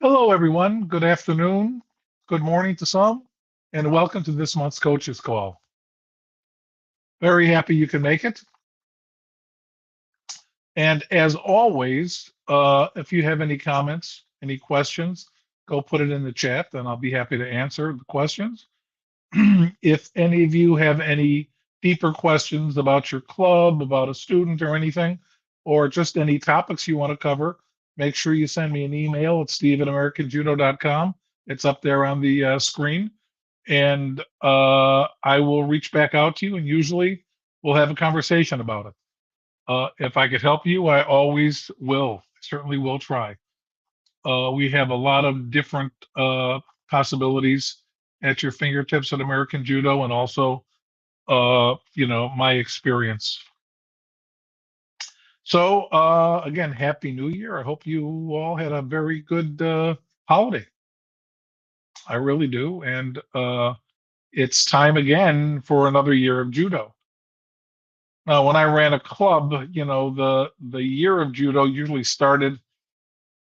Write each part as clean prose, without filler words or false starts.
Hello, everyone. Good afternoon. Good morning to some, and welcome to this month's Coaches Call. Very happy you can make it. And as always, if you have any comments, any questions, go put it in the chat, and I'll be happy to answer the questions. If any of you have any deeper questions about your club, about a student or anything, or just any topics you want to cover, make sure you send me an email at steve@americanjudo.com. It's up there on the screen, and I will reach back out to you, and usually we'll have a conversation about it. If I could help you, I always will. Certainly will try. We have a lot of different possibilities at your fingertips at American Judo, and also, my experience. So, again, Happy New Year. I hope you all had a very good holiday. I really do. And it's time again for another year of judo. Now, when I ran a club, the year of judo usually started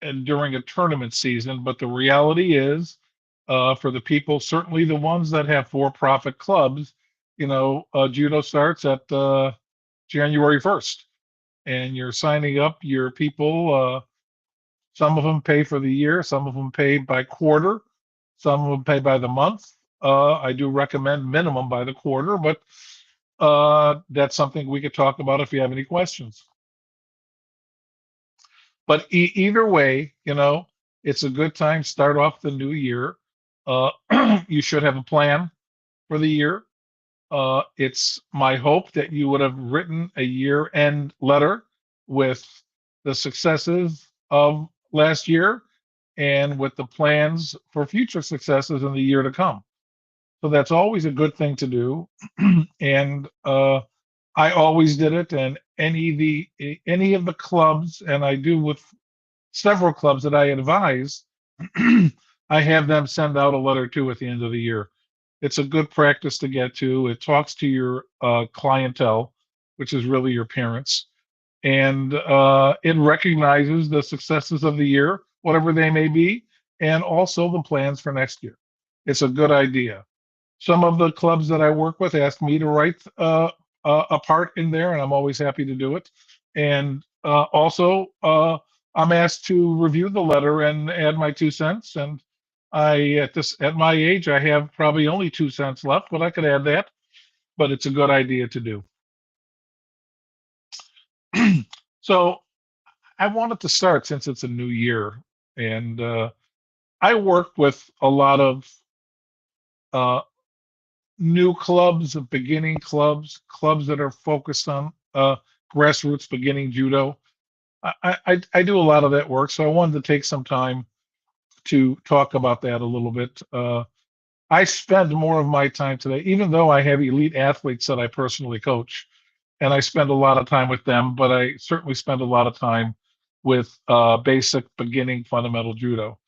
and during a tournament season. But the reality is, for the people, certainly the ones that have for-profit clubs, judo starts at January 1st, and you're signing up your people. Some of them pay for the year, some of them pay by quarter, some of them pay by the month. I do recommend minimum by the quarter, but that's something we could talk about if you have any questions. But either way, it's a good time to start off the new year. Uh, you should have a plan for the year. It's my hope that you would have written a year-end letter with the successes of last year and with the plans for future successes in the year to come. So that's always a good thing to do. And I always did it, and any of the clubs, and I do with several clubs that I advise, I have them send out a letter too at the end of the year. It's a good practice to get to. It talks to your clientele, which is really your parents, and it recognizes the successes of the year, whatever they may be, and also the plans for next year. It's a good idea. Some of the clubs that I work with ask me to write a part in there, and I'm always happy to do it. And also, I'm asked to review the letter and add my 2 cents. And at my age, I have probably only 2 cents left, but I could add that. But it's a good idea to do. So I wanted to start since it's a new year, and I work with a lot of uh, new clubs, beginning clubs, clubs that are focused on grassroots beginning judo. I do a lot of that work, so I wanted to take some time to talk about that a little bit. I spend more of my time today, even though I have elite athletes that I personally coach, and I spend a lot of time with them, but I certainly spend a lot of time with basic beginning fundamental judo.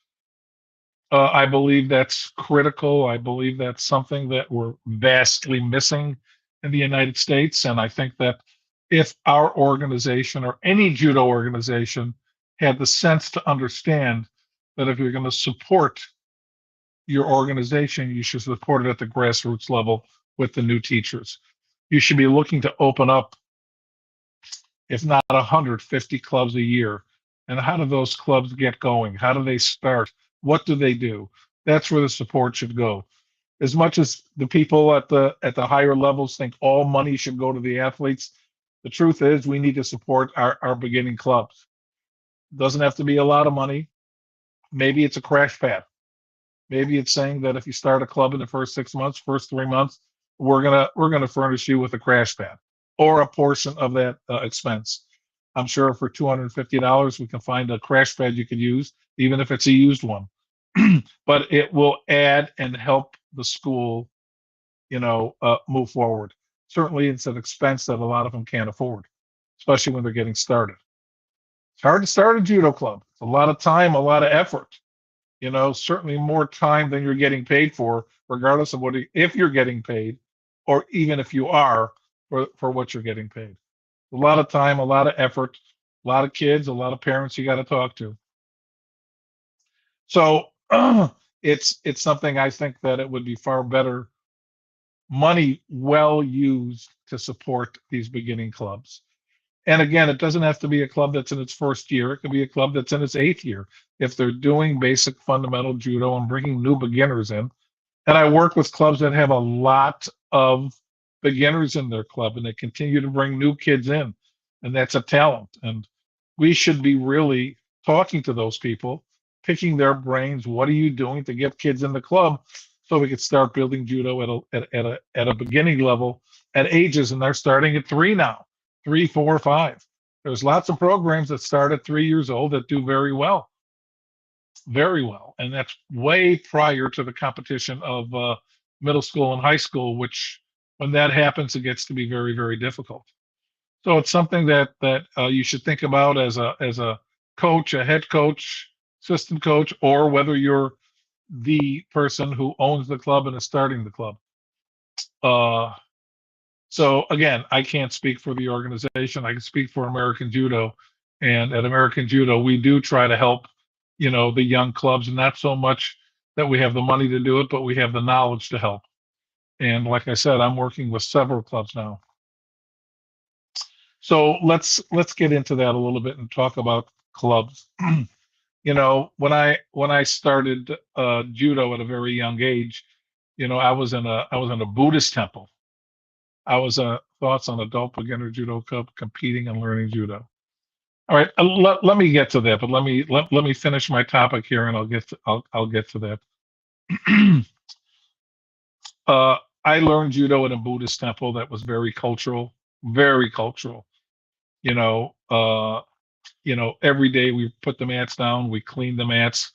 I believe that's critical. I believe that's something that we're vastly missing in the United States. And I think that if our organization or any judo organization had the sense to understand that if you're going to support your organization, you should support it at the grassroots level with the new teachers. You should be looking to open up, if not 150 clubs a year. And how do those clubs get going? How do they start? What do they do? That's where the support should go. As much as the people at the higher levels think all money should go to the athletes, the truth is we need to support our beginning clubs. It doesn't have to be a lot of money. Maybe it's a crash pad. Maybe it's saying that if you start a club in the first 6 months, first 3 months, we're gonna furnish you with a crash pad or a portion of that expense. I'm sure for $250 we can find a crash pad you could use, even if it's a used one. But it will add and help the school, move forward. Certainly, it's an expense that a lot of them can't afford, especially when they're getting started. It's hard to start a judo club. It's a lot of time, a lot of effort. Certainly more time than you're getting paid for, regardless of if you're getting paid, or even if you are for what you're getting paid. A lot of time, a lot of effort, a lot of kids, a lot of parents you got to talk to. So it's something I think that it would be far better money well used to support these beginning clubs. And again, it doesn't have to be a club that's in its first year. It could be a club that's in its eighth year. If they're doing basic fundamental judo and bringing new beginners in, and I work with clubs that have a lot of beginners in their club and they continue to bring new kids in. And that's a talent. And we should be really talking to those people, picking their brains. What are you doing to get kids in the club so we could start building judo at a beginning level at ages? And they're starting at three now, three, four, five. There's lots of programs that start at 3 years old that do very well, very well, and that's way prior to the competition of middle school and high school, which when that happens, it gets to be very, very difficult. So it's something that you should think about as a coach, a head coach, assistant coach, or whether you're the person who owns the club and is starting the club. Uh, so again, I can't speak for the organization. I can speak for American Judo, and at American Judo, we do try to help, the young clubs, and not so much that we have the money to do it, but we have the knowledge to help. And like I said, I'm working with several clubs now. So let's get into that a little bit and talk about clubs. When I started judo at a very young age, I was in a Buddhist temple. I was thoughts on adult beginner judo club competing and learning judo. All right, let me get to that, but let me finish my topic here, and I'll get to that. I learned judo in a Buddhist temple that was very cultural, very cultural. You know, uh, every day we put the mats down, we cleaned the mats.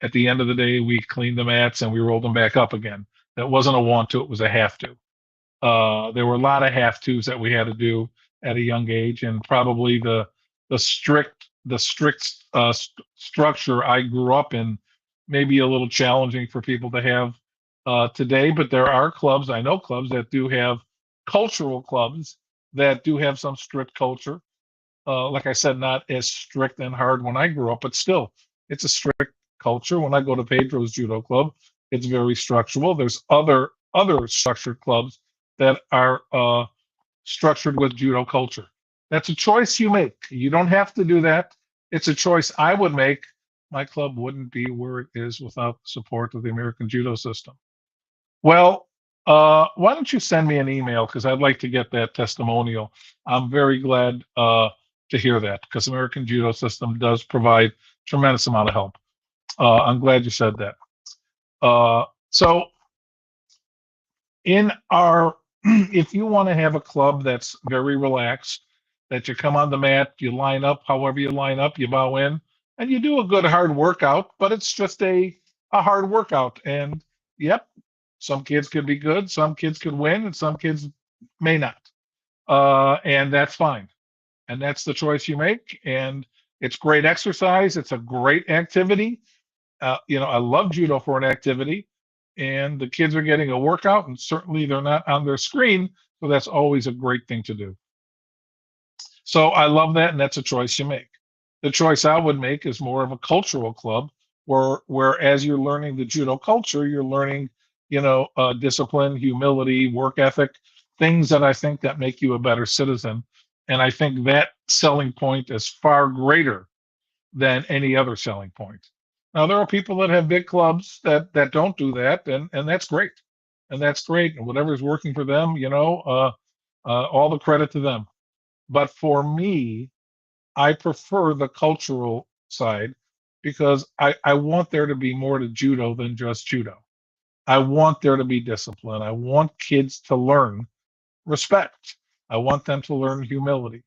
At the end of the day, we cleaned the mats and we rolled them back up again. That wasn't a want to; it was a have to. There were a lot of have tos that we had to do at a young age, and probably the strict structure I grew up in may be a little challenging for people to have today. But there are clubs, I know clubs that do have cultural clubs that do have some strict culture. Like I said, not as strict and hard when I grew up, but still, it's a strict culture. When I go to Pedro's Judo Club, it's very structural. There's other structured clubs that are structured with judo culture. That's a choice you make. You don't have to do that. It's a choice I would make. My club wouldn't be where it is without the support of the American judo system. Well, why don't you send me an email because I'd like to get that testimonial. I'm very glad to hear that because American judo system does provide tremendous amount of help. I'm glad you said that. So in our if you want to have a club that's very relaxed, that you come on the mat, you line up however you line up, you bow in, and you do a good hard workout, but it's just a hard workout. And yep, some kids could be good, some kids could win, and some kids may not. And that's fine. And that's the choice you make. And it's great exercise. It's a great activity. I love judo for an activity, and the kids are getting a workout, and certainly they're not on their screen, so that's always a great thing to do. So I love that, and that's a choice you make. The choice I would make is more of a cultural club, where as you're learning the judo culture, you're learning, discipline, humility, work ethic, things that I think that make you a better citizen. And I think that selling point is far greater than any other selling point. Now there are people that have big clubs that don't do that, and that's great, and that's great, and whatever's working for them, all the credit to them. But for me, I prefer the cultural side because I want there to be more to judo than just judo. I want there to be discipline. I want kids to learn respect. I want them to learn humility.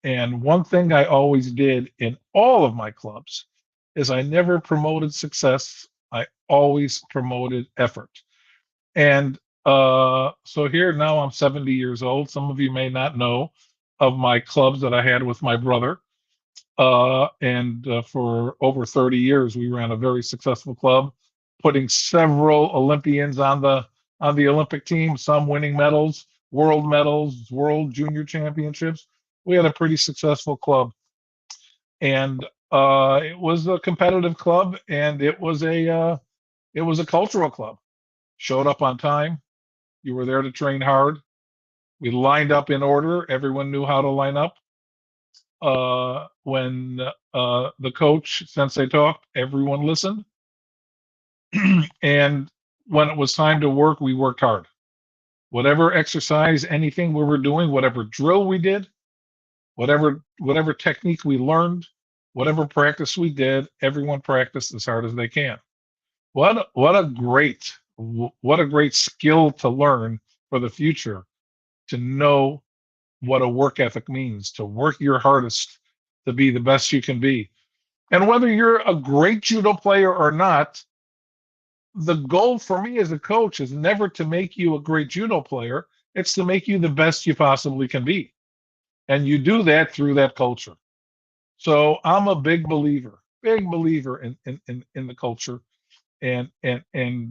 And one thing I always did in all of my clubs is I never promoted success. I always promoted effort. And so here now I'm 70 years old. Some of you may not know of my clubs that I had with my brother. And for over 30 years, we ran a very successful club, putting several Olympians on the Olympic team, some winning medals, world junior championships. We had a pretty successful club. And It was a competitive club, and it was a cultural club. Showed up on time. You were there to train hard. We lined up in order. Everyone knew how to line up. When the coach, Sensei, talked, everyone listened. And when it was time to work, we worked hard. Whatever exercise, anything we were doing, whatever drill we did, whatever technique we learned, whatever practice we did, everyone practiced as hard as they can. What a great skill to learn for the future, to know what a work ethic means, to work your hardest to be the best you can be. And whether you're a great judo player or not, the goal for me as a coach is never to make you a great judo player. It's to make you the best you possibly can be. And you do that through that culture. So I'm a big believer in the culture and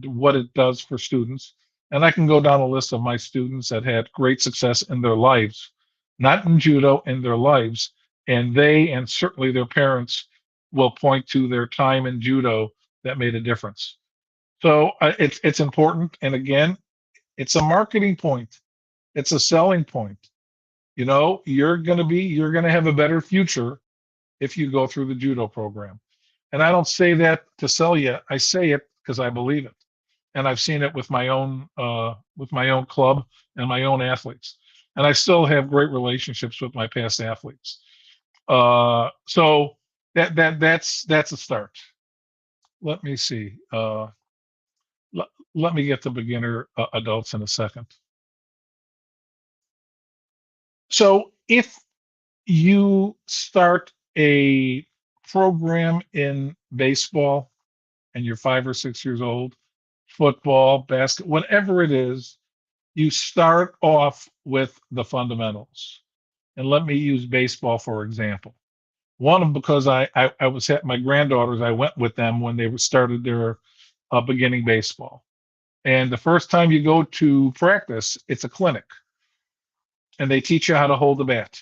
what it does for students. And I can go down a list of my students that had great success in their lives, not in judo, in their lives. And they and certainly their parents will point to their time in judo that made a difference. So it's important. And again, it's a marketing point. It's a selling point. You know, you're gonna have a better future if you go through the judo program. And I don't say that to sell you. I say it because I believe it, and I've seen it with my own club and my own athletes. And I still have great relationships with my past athletes. So that's a start. Let me see. Let me get to beginner adults in a second. So if you start a program in baseball and you're 5 or 6 years old, football, basket, whatever it is, you start off with the fundamentals. And let me use baseball for example. One, because I was at my granddaughters, I went with them when they started their beginning baseball. And the first time you go to practice, it's a clinic, and they teach you how to hold the bat.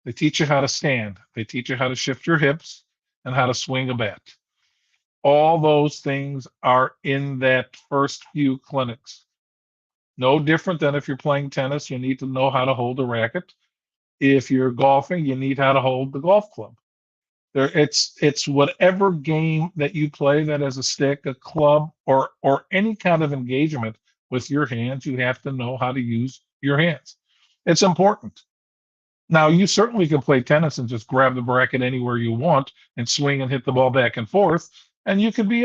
They teach you how to stand. They teach you how to shift your hips and how to swing a bat. All those things are in that first few clinics. No different than if you're playing tennis, you need to know how to hold a racket. If you're golfing, you need how to hold the golf club. It's whatever game that you play that has a stick, a club, or any kind of engagement with your hands, you have to know how to use your hands. It's important. Now, you certainly can play tennis and just grab the racket anywhere you want and swing and hit the ball back and forth. And you could be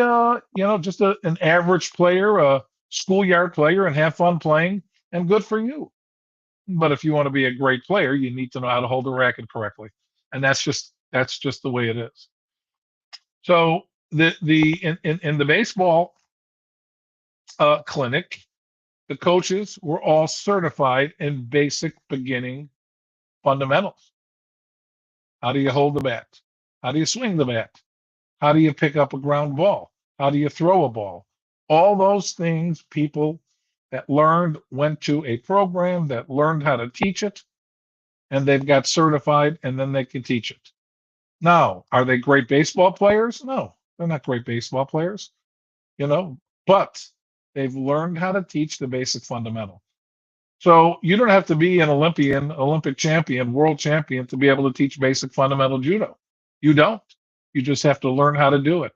just an average player, a schoolyard player, and have fun playing, and good for you. But if you want to be a great player, you need to know how to hold the racket correctly, and that's just the way it is. So in the baseball clinic, the coaches were all certified in basic beginning fundamentals. How do you hold the bat? How do you swing the bat? How do you pick up a ground ball? How do you throw a ball? All those things, people that learned went to a program that learned how to teach it, and they've got certified, and then they can teach it. Now, are they great baseball players? No, they're not great baseball players, you know, but they've learned how to teach the basic fundamental. So you don't have to be an Olympian, Olympic champion, world champion to be able to teach basic fundamental judo. You don't. You just have to learn how to do it.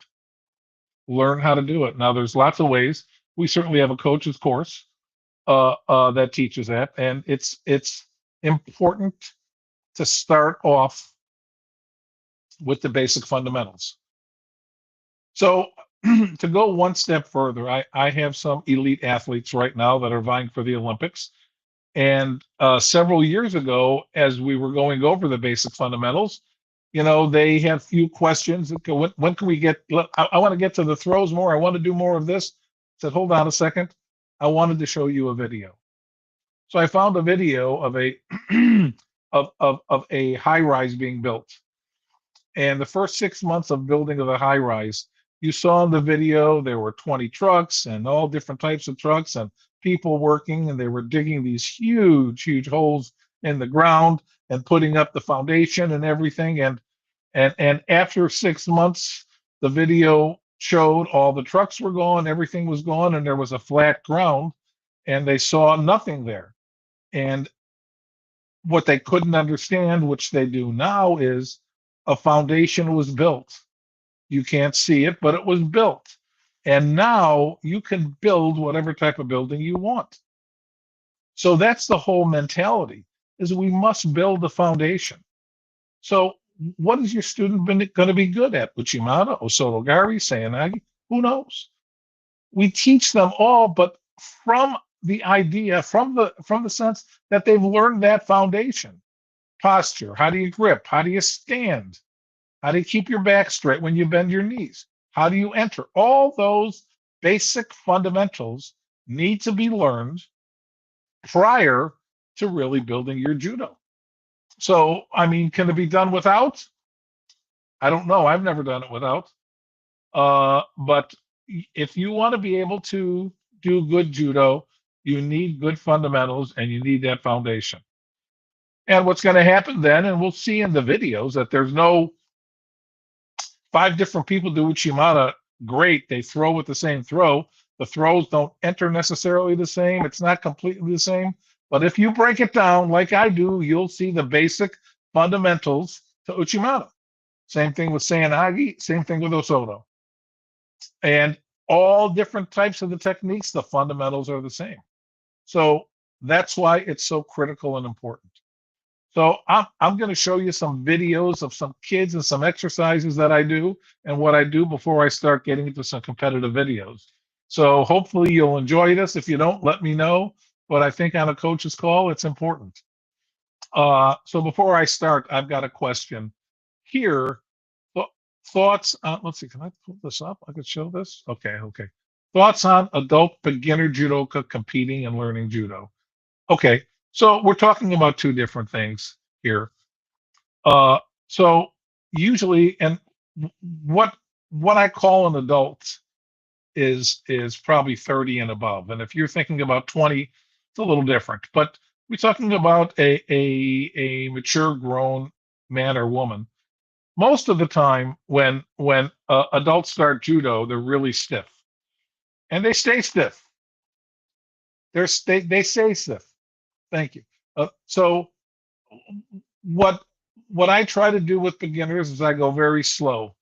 Learn how to do it. Now, there's lots of ways. We certainly have a coach's course that teaches that, and it's important to start off with the basic fundamentals. So to go one step further, I have some elite athletes right now that are vying for the Olympics. And several years ago, as we were going over the basic fundamentals, they had a few questions. Okay, when can we get? I want to get to the throws more. I want to do more of this. I said, hold on a second. I wanted to show you a video. So I found a video of a of a high rise being built. And the first 6 months of building of the high rise, you saw in the video there were 20 trucks and all different types of trucks and people working, and they were digging these huge, huge holes in the ground and putting up the foundation and everything. And after 6 months, the video showed all the trucks were gone, everything was gone, and there was a flat ground, and they saw nothing there. And what they couldn't understand, which they do now, is a foundation was built. You can't see it, but it was built. And now you can build whatever type of building you want. So that's the whole mentality, is we must build the foundation. So what is your student going to be good at? Uchimata, Osotogari, Sayanagi? Who knows? We teach them all, but from the idea, from the sense that they've learned that foundation. Posture, how do you grip? How do you stand? How do you keep your back straight when you bend your knees? How do you enter? All those basic fundamentals need to be learned prior to really building your judo. So, I mean, can it be done without? I don't know. I've never done it without. But if you want to be able to do good judo, you need good fundamentals and you need that foundation. And what's going to happen then, and we'll see in the videos that there's no five different people do Uchimata great. They throw with the same throw. The throws don't enter necessarily the same. It's not completely the same. But if you break it down like I do, you'll see the basic fundamentals to Uchimata. Same thing with Sayanagi, same thing with Osoto. And all different types of the techniques, the fundamentals are the same. So that's why it's so critical and important. So I'm going to show you some videos of some kids and some exercises that I do and what I do before I start getting into some competitive videos. So hopefully you'll enjoy this. If you don't, let me know. But I think on a coach's call, it's important. So before I start, I've got a question here. Thoughts on, let's see, can I pull this up? I could show this. Okay. Thoughts on adult beginner judoka competing and learning judo. Okay, so we're talking about two different things here. So usually, and what what I call an adult is probably 30 and above. And if you're thinking about 20, it's a little different. But we're talking about a mature, grown man or woman. Most of the time, when adults start judo, they're really stiff, and they stay stiff. They stay stiff. Thank you. So what what I try to do with beginners is I go very slow.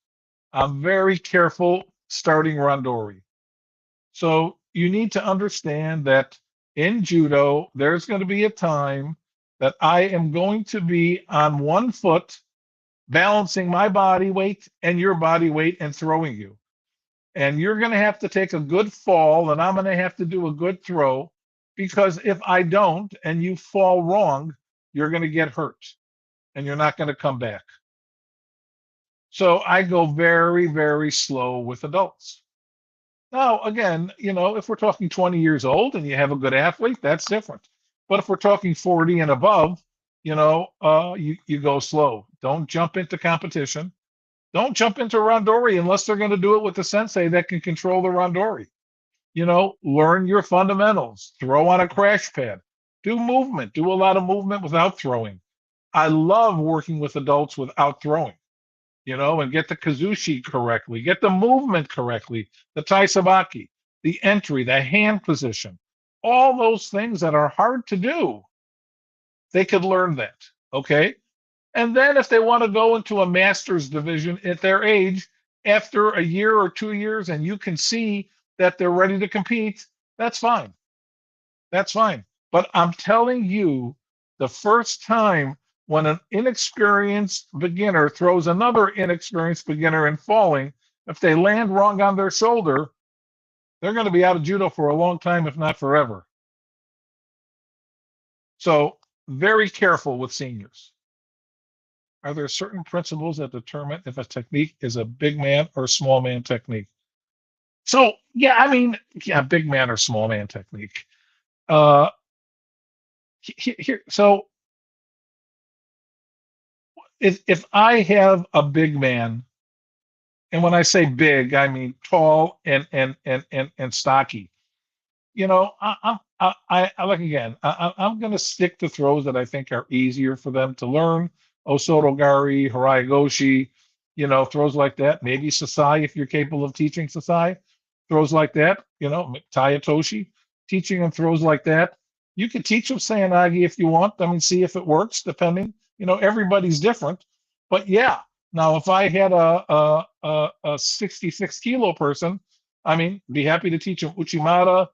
I'm very careful starting randori. So you need to understand that in judo, there's going to be a time that I am going to be on one foot, balancing my body weight and your body weight and throwing you. And you're going to have to take a good fall, and I'm going to have to do a good throw, because if I don't and you fall wrong, you're going to get hurt and you're not going to come back. So I go very, very slow with adults. Now, again, if we're talking 20 years old and you have a good athlete, that's different. But if we're talking 40 and above, you go slow. Don't jump into competition. Don't jump into randori unless they're going to do it with the sensei that can control the randori. Learn your fundamentals. Throw on a crash pad. Do movement. Do a lot of movement without throwing. I love working with adults without throwing, and get the kazushi correctly, get the movement correctly, the taisabaki, the entry, the hand position, all those things that are hard to do. They could learn that, okay? And then if they want to go into a master's division at their age, after a year or 2 years, and you can see that they're ready to compete, that's fine. That's fine. But I'm telling you, the first time when an inexperienced beginner throws another inexperienced beginner in falling, if they land wrong on their shoulder, they're going to be out of judo for a long time, if not forever. So, very careful with seniors. Are there certain principles that determine if a technique is a big man or small man technique? So, big man or small man technique. So if I have a big man, and when I say big, I mean tall and stocky. I like, again. I'm going to stick to throws that I think are easier for them to learn. Osotogari, Haraigoshi, throws like that. Maybe Sasai, if you're capable of teaching Sasai, throws like that. Tayatoshi, teaching them throws like that. You can teach them Sayanagi if you want. I mean, see if it works, depending. Everybody's different. But yeah, now if I had a 66 kilo person, I mean, be happy to teach them Uchimata,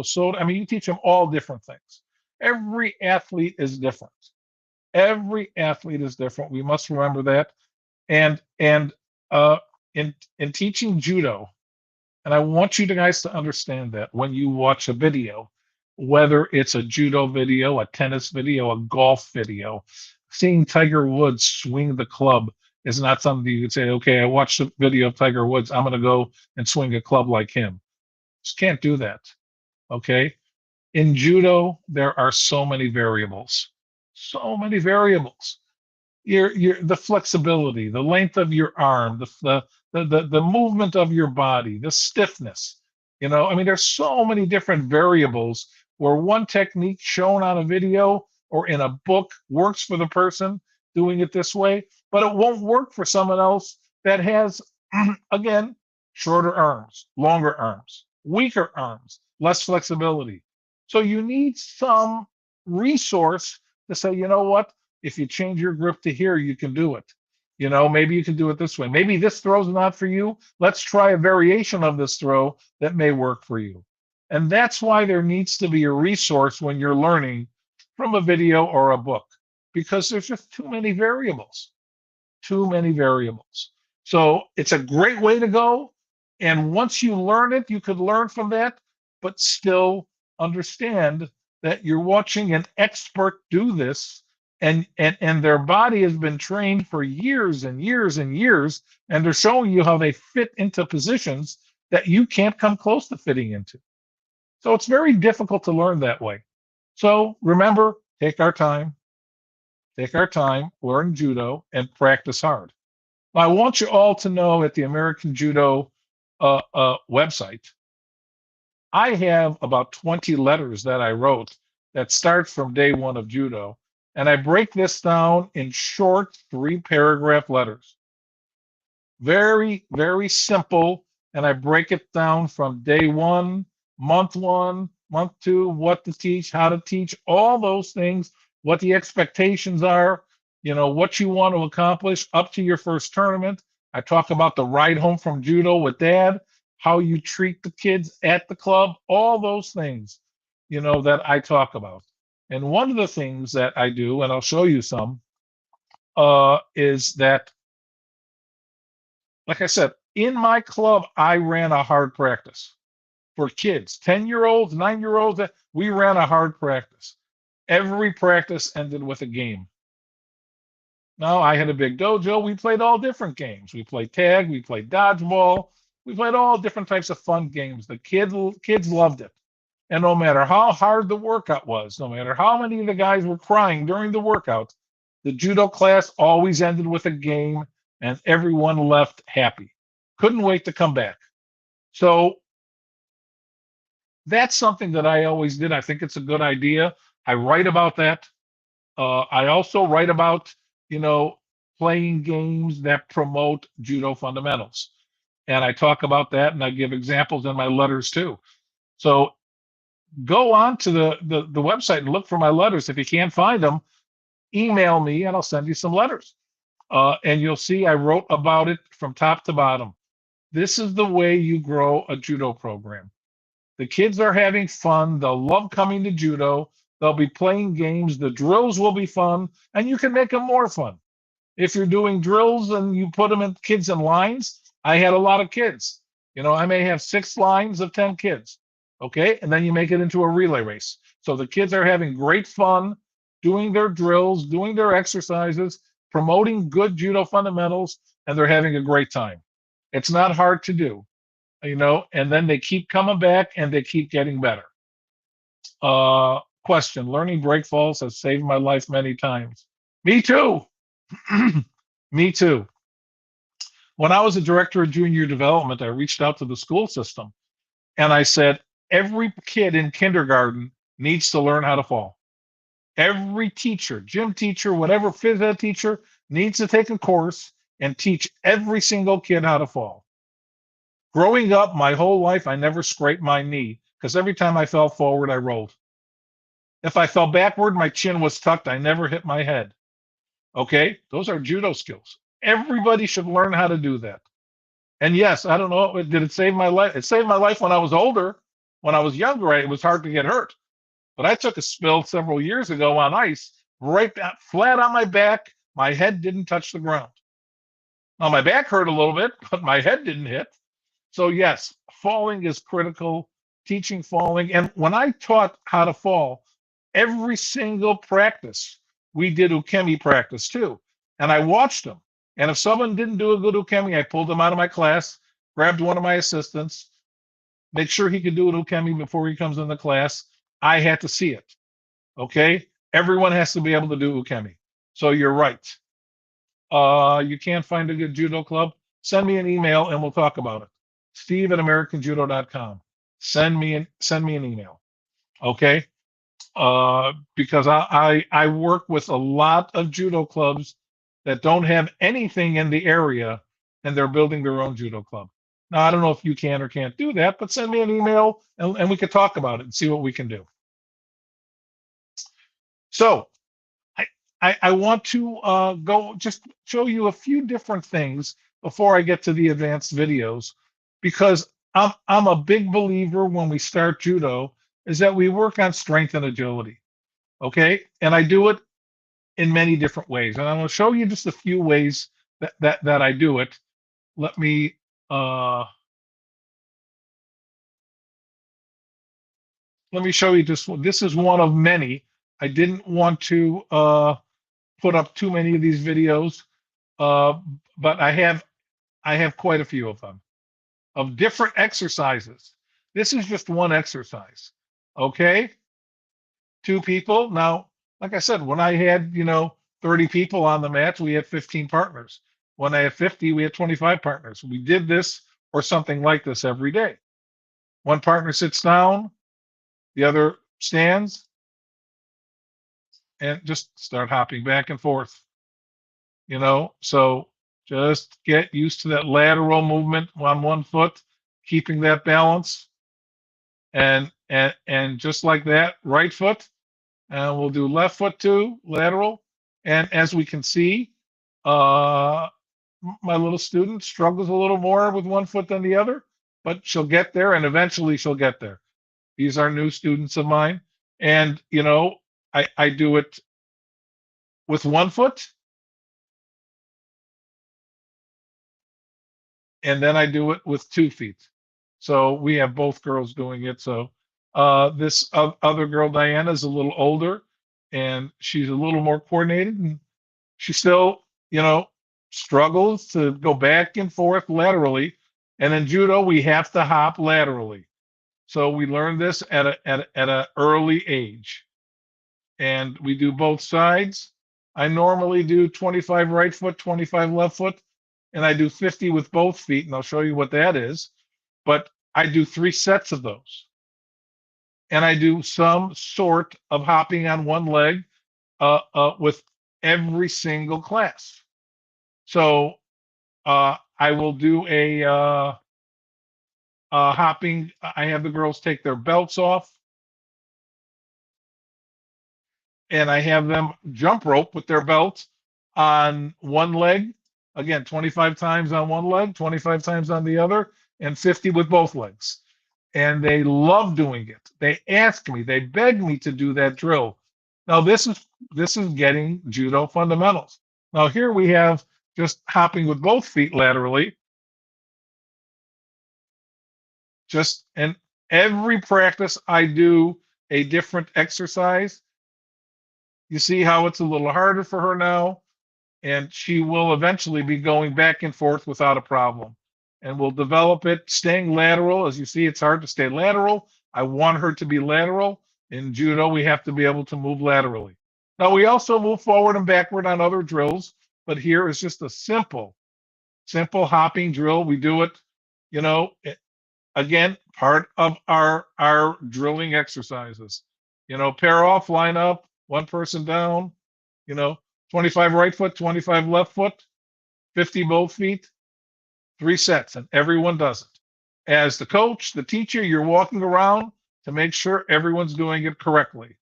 so I mean, you teach them all different things. Every athlete is different. Every athlete is different. We must remember that. And uh, in teaching judo, and I want you guys to understand that when you watch a video, whether it's a judo video, a tennis video, a golf video, seeing Tiger Woods swing the club is not something you could say, okay, I watched a video of Tiger Woods, I'm going to go and swing a club like him. Just can't do that. Okay. In judo, there are so many variables. So many variables. Your the flexibility, the length of your arm, the movement of your body, the stiffness. I mean, there's so many different variables where one technique shown on a video or in a book works for the person doing it this way, but it won't work for someone else that has, again, shorter arms, longer arms, weaker arms, less flexibility. So you need some resource to say, you know what? If you change your grip to here, you can do it. Maybe you can do it this way. Maybe this throw's not for you. Let's try a variation of this throw that may work for you. And that's why there needs to be a resource when you're learning from a video or a book, because there's just too many variables. Too many variables. So it's a great way to go. And once you learn it, you could learn from that, but still understand that you're watching an expert do this, and their body has been trained for years and years and years, and they're showing you how they fit into positions that you can't come close to fitting into. So it's very difficult to learn that way. So remember, take our time, learn judo, and practice hard. Now, I want you all to know at the American Judo website, I have about 20 letters that I wrote that start from day one of judo. And I break this down in short 3-paragraph letters. Very, very simple. And I break it down from day one, month two, what to teach, how to teach, all those things, what the expectations are, what you want to accomplish up to your first tournament. I talk about the ride home from judo with dad, how you treat the kids at the club, all those things, that I talk about. And one of the things that I do, and I'll show you some, is that, like I said, in my club, I ran a hard practice for kids, 10-year-olds, 9-year-olds. We ran a hard practice. Every practice ended with a game. Now, I had a big dojo. We played all different games. We played tag. We played dodgeball. We played all different types of fun games. The kids loved it. And no matter how hard the workout was, no matter how many of the guys were crying during the workout, the judo class always ended with a game, and everyone left happy. Couldn't wait to come back. So that's something that I always did. I think it's a good idea. I write about that. I also write about, playing games that promote judo fundamentals. And I talk about that, and I give examples in my letters too. So go on to the website and look for my letters. If you can't find them, email me and I'll send you some letters. And you'll see I wrote about it from top to bottom. This is the way you grow a judo program. The kids are having fun. They'll love coming to judo. They'll be playing games. The drills will be fun, and you can make them more fun. If you're doing drills and you put them in kids in lines, I had a lot of kids. I may have 6 lines of 10 kids. Okay. And then you make it into a relay race. So the kids are having great fun doing their drills, doing their exercises, promoting good judo fundamentals, and they're having a great time. It's not hard to do, and then they keep coming back and they keep getting better. Question: learning break falls has saved my life many times. Me too. Me too. When I was a director of junior development, I reached out to the school system and I said, every kid in kindergarten needs to learn how to fall. Every teacher, gym teacher, whatever phys ed teacher, needs to take a course and teach every single kid how to fall. Growing up, my whole life, I never scraped my knee because every time I fell forward, I rolled. If I fell backward, my chin was tucked. I never hit my head. Okay, those are judo skills. Everybody should learn how to do that. And yes, I don't know, did it save my life? It saved my life when I was older. When I was younger, it was hard to get hurt. But I took a spill several years ago on ice, right flat on my back. My head didn't touch the ground. Now my back hurt a little bit, but my head didn't hit. So yes, falling is critical, teaching falling. And when I taught how to fall, every single practice, we did ukemi practice too. And I watched them. And if someone didn't do a good ukemi, I pulled them out of my class, grabbed one of my assistants, make sure he could do an ukemi before he comes in the class. I had to see it. Okay? Everyone has to be able to do ukemi. So you're right. You can't find a good judo club? Send me an email and we'll talk about it. Steve@AmericanJudo.com. Send me an email. Okay? Because I work with a lot of judo clubs that don't have anything in the area and they're building their own judo club. Now, I don't know if you can or can't do that, but send me an email and we could talk about it and see what we can do. So I want to go just show you a few different things before I get to the advanced videos, because I'm a big believer when we start judo is that we work on strength and agility. Okay, and I do it in many different ways, and I'm going to show you just a few ways that I do it. Let me uh, show you just this is one of many. I didn't want to put up too many of these videos, uh, but I have quite a few of them of different exercises. This is just one exercise. Okay, two people. Now, like I said, when I had 30 people on the match, we had 15 partners. When I had 50, we had 25 partners. We did this or something like this every day. One partner sits down, the other stands, and just start hopping back and forth. So just get used to that lateral movement on one foot, keeping that balance, and just like that, right foot, and we'll do left foot too, lateral. And as we can see, uh, my little student struggles a little more with one foot than the other, but she'll get there, and eventually she'll get there. These are new students of mine, and I do it with one foot, and then I do it with 2 feet. So we have both girls doing it. So this other girl, Diana, is a little older, and she's a little more coordinated, and she still, struggles to go back and forth laterally. And in judo, we have to hop laterally. So we learn this at a early age, and we do both sides. I normally do 25 right foot, 25 left foot, and I do 50 with both feet, and I'll show you what that is. But I do 3 sets of those, and I do some sort of hopping on one leg with every single class. So I will do a hopping. I have the girls take their belts off, and I have them jump rope with their belts on one leg. Again, 25 times on one leg, 25 times on the other, and 50 with both legs. And they love doing it. They ask me, they beg me to do that drill. Now this is getting judo fundamentals. Now here we have just hopping with both feet laterally. And every practice I do a different exercise. You see how it's a little harder for her now, and she will eventually be going back and forth without a problem. And we'll develop it staying lateral. As you see, it's hard to stay lateral. I want her to be lateral. In judo, we have to be able to move laterally. Now, we also move forward and backward on other drills, but here is just a simple hopping drill. We do it, you know, again, part of our drilling exercises. Pair off, line up, one person down, 25 right foot, 25 left foot, 50 both feet, 3 sets, and everyone does it. As the coach, the teacher, you're walking around to make sure everyone's doing it correctly.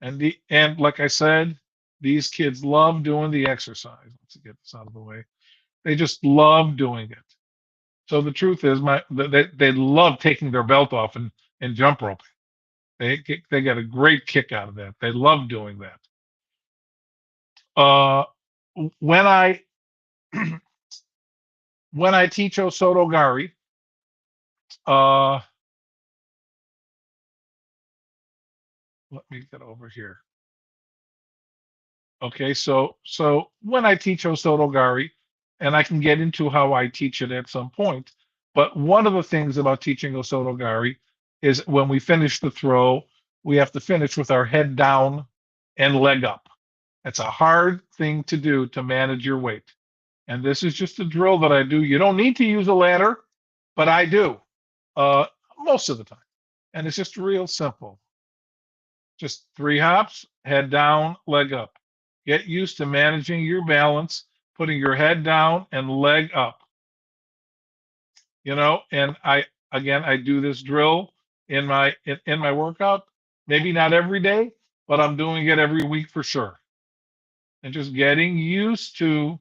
And like I said, these kids love doing the exercise. Let's get this out of the way. They just love doing it. So the truth is, they love taking their belt off and jump roping. They get a great kick out of that. They love doing that. Uh, when I when I teach Osotogari, uh, let me get over here. Okay, so when I teach Osotogari, and I can get into how I teach it at some point, but one of the things about teaching Osotogari is when we finish the throw, we have to finish with our head down and leg up. It's a hard thing to do to manage your weight. And this is just a drill that I do. You don't need to use a ladder, but I do uh, most of the time. And it's just real simple. Just 3 hops, head down, leg up. Get used to managing your balance, putting your head down and leg up. And I do this drill in my workout. Maybe not every day, but I'm doing it every week for sure. And just getting used to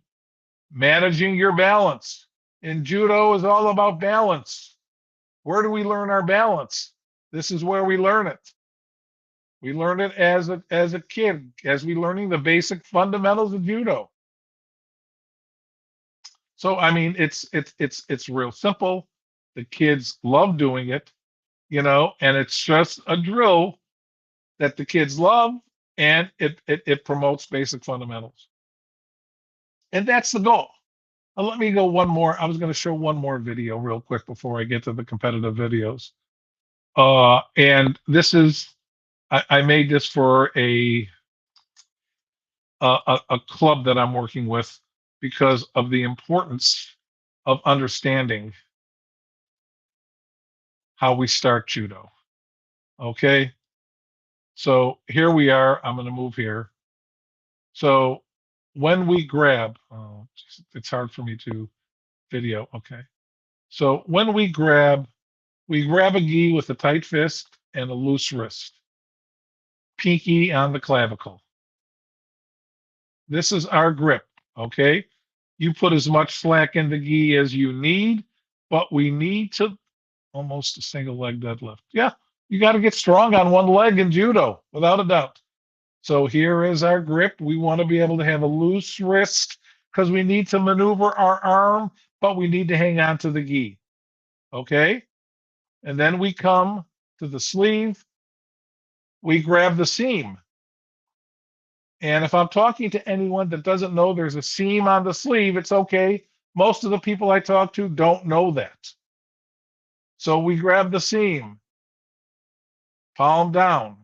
managing your balance. And judo is all about balance. Where do we learn our balance? This is where we learn it. We learn it as a kid, as we learning the basic fundamentals of judo. So I mean, it's real simple. The kids love doing it, and it's just a drill that the kids love, and it promotes basic fundamentals, and that's the goal. Let me go one more. I was going to show one more video real quick before I get to the competitive videos. And this is I made this for a club that I'm working with because of the importance of understanding how we start judo. Okay, so here we are. I'm going to move here. So when we grab, oh, it's hard for me to video. Okay, so when we grab a gi with a tight fist and a loose wrist, pinky on the clavicle. This is our grip. Okay, you put as much slack in the gi as you need, but we need to almost a single leg deadlift. Yeah, you got to get strong on one leg in judo, without a doubt. So here is our grip. We want to be able to have a loose wrist because we need to maneuver our arm, but we need to hang on to the gi. Okay? And then we come to the sleeve. We grab the seam. And if I'm talking to anyone that doesn't know there's a seam on the sleeve, it's okay. Most of the people I talk to don't know that. So we grab the seam, palm down.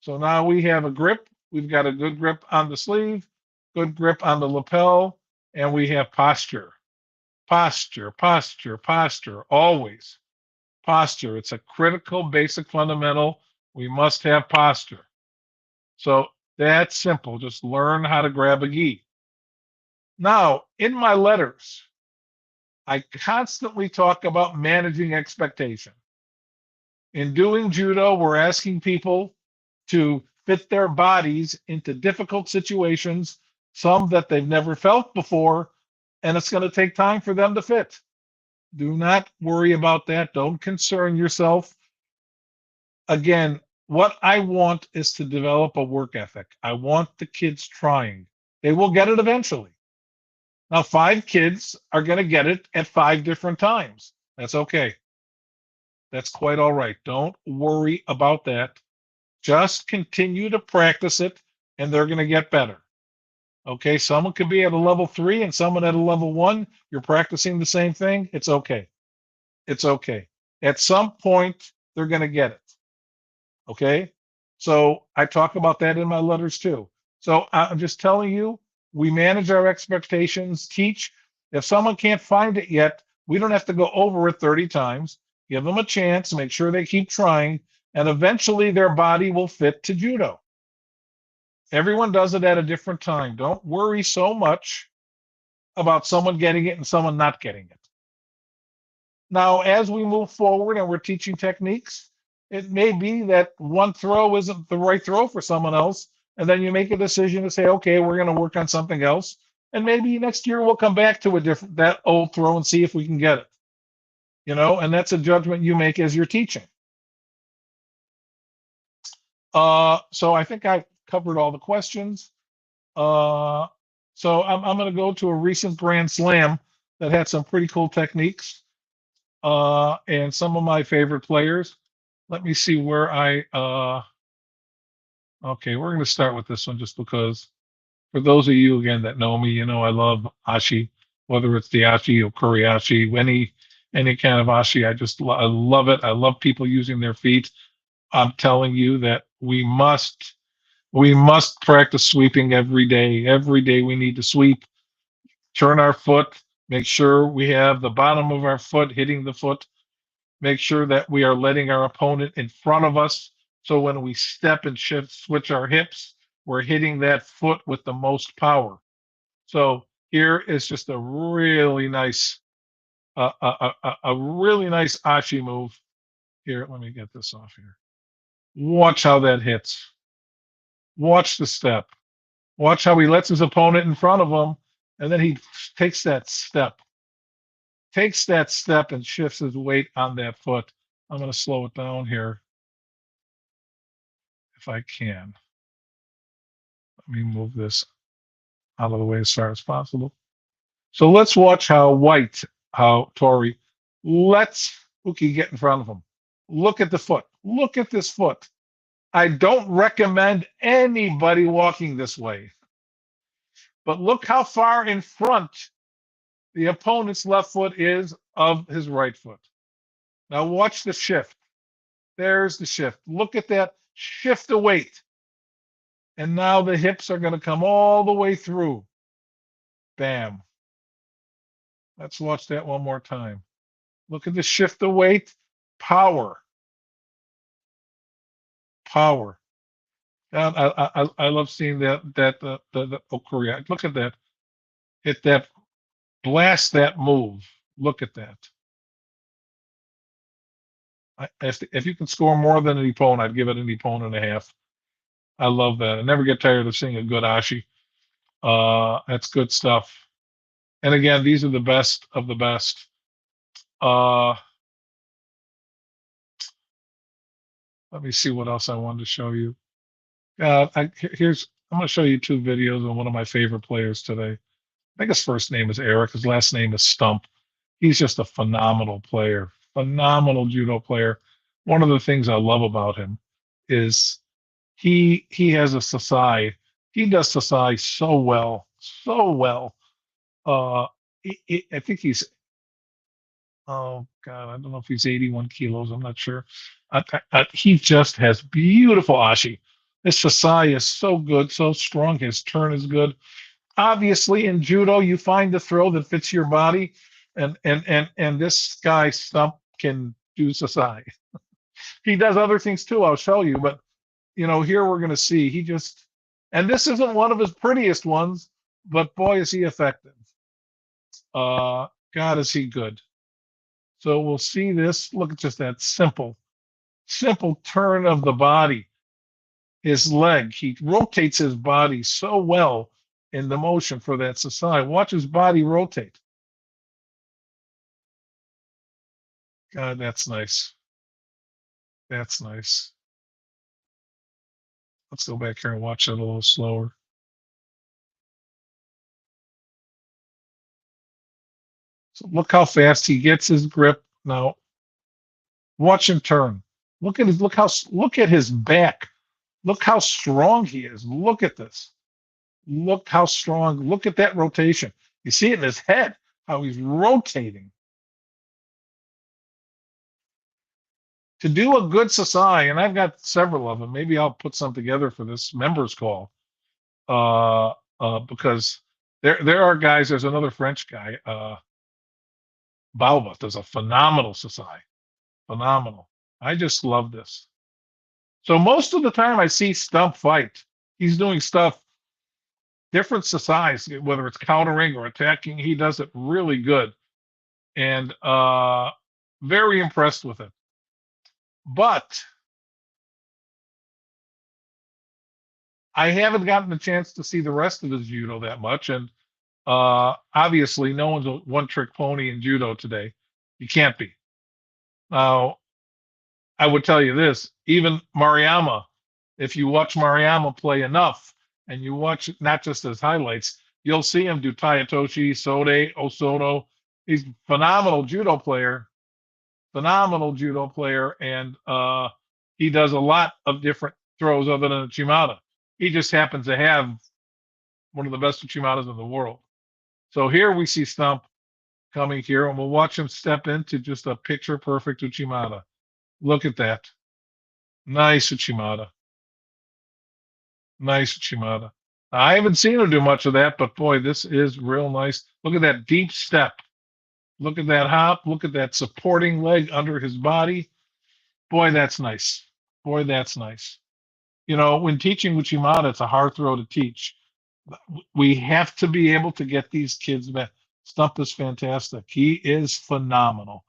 So now we have a grip. We've got a good grip on the sleeve, good grip on the lapel, and we have posture. Posture, posture, posture, always. Posture. It's a critical, basic fundamental. We must have posture. So that's simple. Just learn how to grab a gi. Now, in my letters, I constantly talk about managing expectation. In doing judo, we're asking people to fit their bodies into difficult situations, some that they've never felt before, and it's going to take time for them to fit. Do not worry about that. Don't concern yourself. Again, what I want is to develop a work ethic. I want the kids trying. They will get it eventually. Now, 5 kids are going to get it at 5 different times. That's okay. That's quite all right. Don't worry about that. Just continue to practice it, and they're going to get better. Okay, someone could be at a level 3 and someone at a level 1. You're practicing the same thing. It's okay. It's okay. At some point, they're going to get it. Okay, so I talk about that in my letters too. So I'm just telling you, we manage our expectations, teach. If someone can't find it yet, we don't have to go over it 30 times. Give them a chance, make sure they keep trying, and eventually their body will fit to judo. Everyone does it at a different time. Don't worry so much about someone getting it and someone not getting it. Now, as we move forward and we're teaching techniques, it may be that one throw isn't the right throw for someone else, and then you make a decision to say, okay, we're going to work on something else, and maybe next year we'll come back to a different that old throw and see if we can get it. And that's a judgment you make as you're teaching. So I think I covered all the questions. Uh, so I'm going to go to a recent Grand Slam that had some pretty cool techniques and some of my favorite players. Let me see where okay, we're going to start with this one just because for those of you again that know me, I love ashi, whether it's the ashi or kuriashi, any kind of ashi. I love it. I love people using their feet. I'm telling you that we must practice sweeping every day. Every day we need to sweep, turn our foot, make sure we have the bottom of our foot hitting the foot, make sure that we are letting our opponent in front of us. So when we step and shift, switch our hips, we're hitting that foot with the most power. So here is just a really nice ashi move. Here, let me get this off here. Watch how that hits. Watch the step. Watch how he lets his opponent in front of him, and then he takes that step, and shifts his weight on that foot. I'm going to slow it down here if I can. Let me move this out of the way as far as possible. So let's watch how Tori lets Uki get in front of him. Look at the foot. Look at this foot. I don't recommend anybody walking this way, but look how far in front the opponent's left foot is of his right foot. Now watch the shift. There's the shift. Look at that shift of weight. And now the hips are going to come all the way through. Bam. Let's watch that one more time. Look at the shift of weight. Power. Power. God, I love seeing the Korea. Look at that. Hit that. Blast that move. Look at that. If you can score more than an Ippon, I'd give it an Ippon and a half. I love that. I never get tired of seeing a good Ashi. That's good stuff. And again, these are the best of the best. Uh, Let me see what else I wanted to show you. I'm going to show you two videos of one of my favorite players today. I think his first name is Eric. His last name is Stump. He's just a phenomenal player, phenomenal judo player. One of the things I love about him is he has a sasai. He does sasai so well, so well. Uh, I think he's oh God, I don't know if he's 81 kilos. I'm not sure. He just has beautiful ashi. His sasai is so good, so strong. His turn is good. Obviously, in judo, you find the throw that fits your body, and this guy Stump can do sasai. He does other things too. I'll show you, but here we're going to see and this isn't one of his prettiest ones, but boy is he effective. God is he good. So we'll see this. Look at just that simple turn of the body. His leg, he rotates his body so well in the motion for that sasai. Watch his body rotate. God, that's nice. That's nice. Let's go back here and watch it a little slower. So look how fast he gets his grip. Now watch him turn. Look at his back. Look how strong he is. Look at this. Look how strong. Look at that rotation. You see it in his head, how he's rotating. To do a good sasai, and I've got several of them. Maybe I'll put some together for this members call. Because there are guys. There's another French guy, Balba. Does a phenomenal sasai. Phenomenal. I just love this. So most of the time I see Stump fight, he's doing stuff different size, whether it's countering or attacking. He does it really good, and very impressed with it. But I haven't gotten a chance to see the rest of his judo that much, and obviously, no one's a one-trick pony in judo today. You can't be. Now, I would tell you this: even Mariama, if you watch Mariama play enough, and you watch not just his highlights, you'll see him do Tayatoshi, Sode, Osoto. He's a phenomenal judo player, and he does a lot of different throws other than the Chimata. He just happens to have one of the best Chimatas in the world. So here we see Stump coming here, and we'll watch him step into just a picture perfect Uchimata. Look at that. Nice Uchimata. Nice Uchimata. I haven't seen him do much of that, but boy, this is real nice. Look at that deep step. Look at that hop. Look at that supporting leg under his body. Boy, that's nice. Boy, that's nice. You know, when teaching Uchimata, it's a hard throw to teach. We have to be able to get these kids back. Stump is fantastic. He is phenomenal.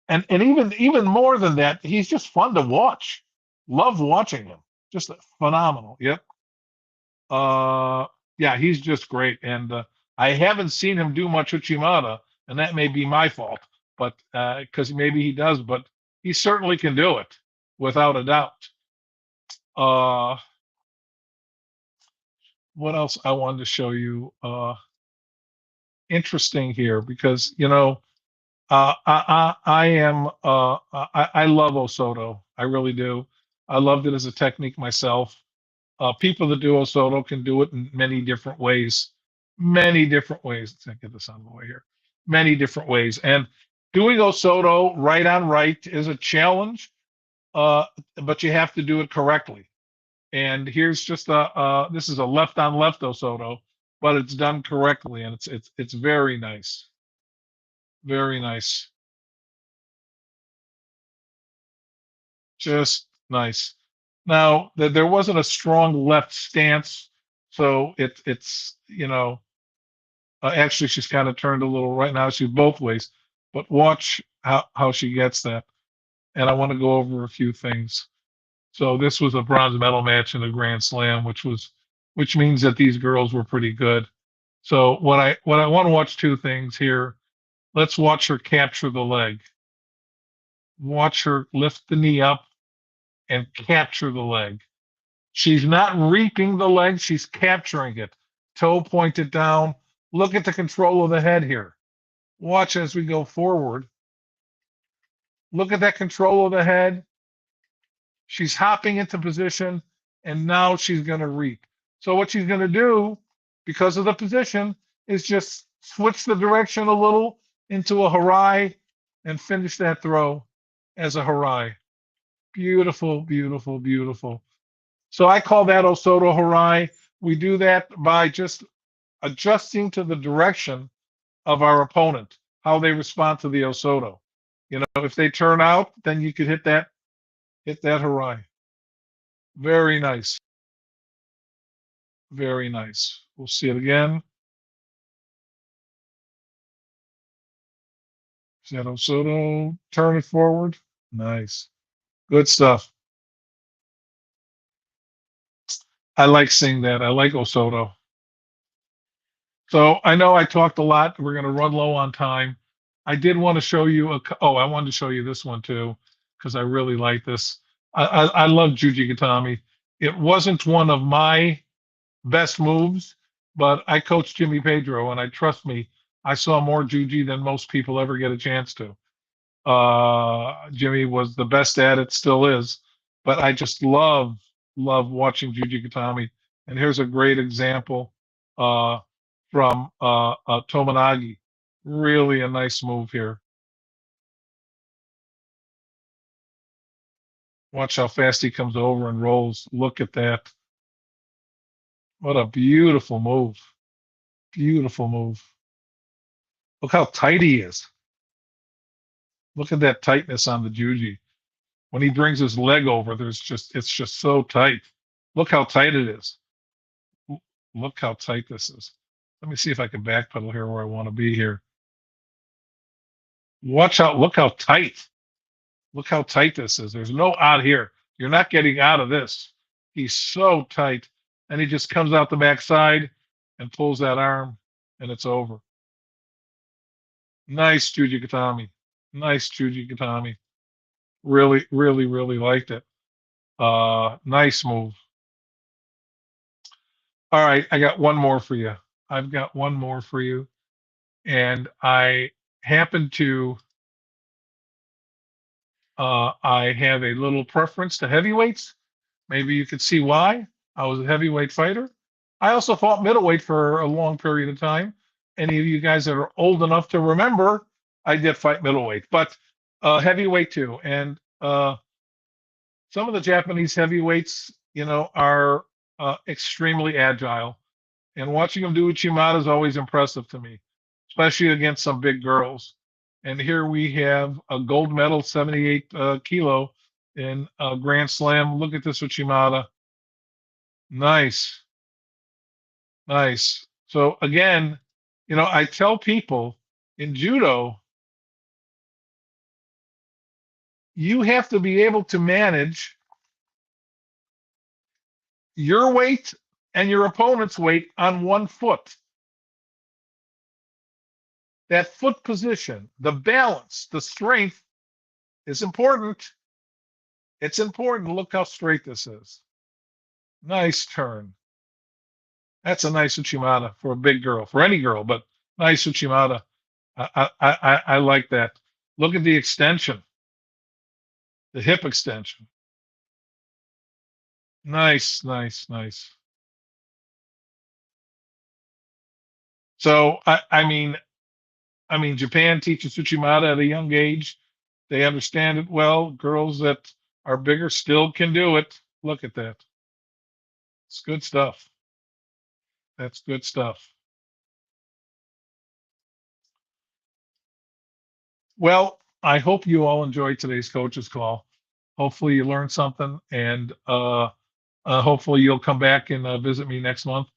And even more than that, he's just fun to watch. Love watching him. Just phenomenal. Yep. Uh, yeah, he's just great. And I haven't seen him do much Uchimata, and that may be my fault, but because maybe he does, but he certainly can do it without a doubt. Uh, what else I wanted to show you? Interesting here because I am I love Osoto. I really do. I loved it as a technique myself. People that do Osoto can do it in many different ways. Many different ways. Let's get this out of the way here. Many different ways. And doing Osoto right on right is a challenge, but you have to do it correctly. And here's just this is a left on left Osoto, but it's done correctly, and it's very nice. Very nice. Just nice. Now, there wasn't a strong left stance, so it's actually she's kind of turned a little right now. She's both ways, but watch how she gets that. And I want to go over a few things. So this was a bronze medal match in the Grand Slam, which means that these girls were pretty good. So what I want to watch two things here. Let's watch her capture the leg. Watch her lift the knee up and capture the leg. She's not reaping the leg, she's capturing it. Toe pointed down. Look at the control of the head here. Watch as we go forward. Look at that control of the head. She's hopping into position, and now she's going to reap. So what she's going to do, because of the position, is just switch the direction a little into a harai and finish that throw as a harai. Beautiful, beautiful, beautiful. So I call that Osoto Harai. We do that by just adjusting to the direction of our opponent, how they respond to the Osoto. If they turn out, then you could hit that Harai. Very nice. Very nice. We'll see it again. Is that Osoto? Turn it forward. Nice. Good stuff. I like seeing that. I like Osoto. So I know I talked a lot. We're going to run low on time. I did want to show you I wanted to show you this one too because I really like this. I love Juji Gatami. It wasn't one of my best moves, but I coached Jimmy Pedro, and I trust me, I saw more Juji than most people ever get a chance to. Jimmy was the best at it, still is, but I just love watching Juji Gatami. And here's a great example. From Tomonagi. Really a nice move here. Watch how fast he comes over and rolls. Look at that. What a beautiful move. Beautiful move. Look how tight he is. Look at that tightness on the Juji. When he brings his leg over, it's just so tight. Look how tight it is. Look how tight this is. Let me see if I can backpedal here where I want to be here. Watch out. Look how tight. Look how tight this is. There's no out here. You're not getting out of this. He's so tight. And he just comes out the backside and pulls that arm, and it's over. Nice, Juji Katami. Nice, Juji Katami. Really, really, really liked it. Nice move. All right, I got one more for you. I've got one more for you. And happen to, I have a little preference to heavyweights. Maybe you could see why. I was a heavyweight fighter. I also fought middleweight for a long period of time. Any of you guys that are old enough to remember, I did fight middleweight, but heavyweight too. And some of the Japanese heavyweights, are extremely agile. And watching them do Uchimata is always impressive to me, especially against some big girls. And here we have a gold medal, 78 kilo in a Grand Slam. Look at this Uchimata. Nice, nice. So again, I tell people in judo, you have to be able to manage your weight and your opponent's weight on one foot. That foot position, the balance, the strength is important. It's important. Look how straight this is. Nice turn. That's a nice Uchimata for a big girl, for any girl, but nice Uchimata. I like that. Look at the extension, the hip extension. Nice, nice, nice. So I mean, Japan teaches Uchimata at a young age. They understand it well. Girls that are bigger still can do it. Look at that. It's good stuff. That's good stuff. Well, I hope you all enjoyed today's coach's call. Hopefully you learned something, and hopefully you'll come back and visit me next month.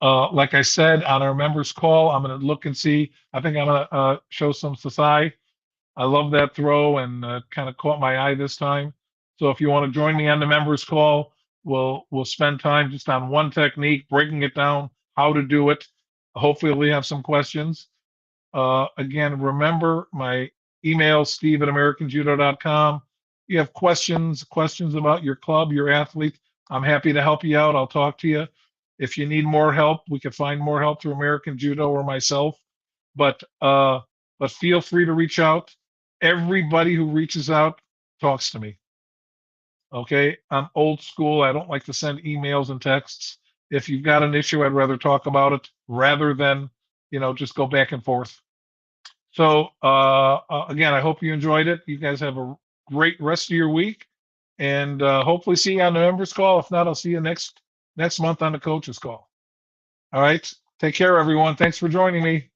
Like I said, on our members call, I'm going to look and see. I think I'm going to show some Sasai. I love that throw, and kind of caught my eye this time. So if you want to join me on the members call, we'll spend time just on one technique, breaking it down, how to do it. Hopefully we have some questions. Again, remember my email, steve@americanjudo.com. You have questions about your club, your athlete. I'm happy to help you out. I'll talk to you. If you need more help, we can find more help through American Judo or myself. But feel free to reach out. Everybody who reaches out talks to me. Okay, I'm old school. I don't like to send emails and texts. If you've got an issue, I'd rather talk about it rather than just go back and forth. So again, I hope you enjoyed it. You guys have a great rest of your week, and hopefully see you on the members call. If not, I'll see you next month on the coaches call. All right. Take care, everyone. Thanks for joining me.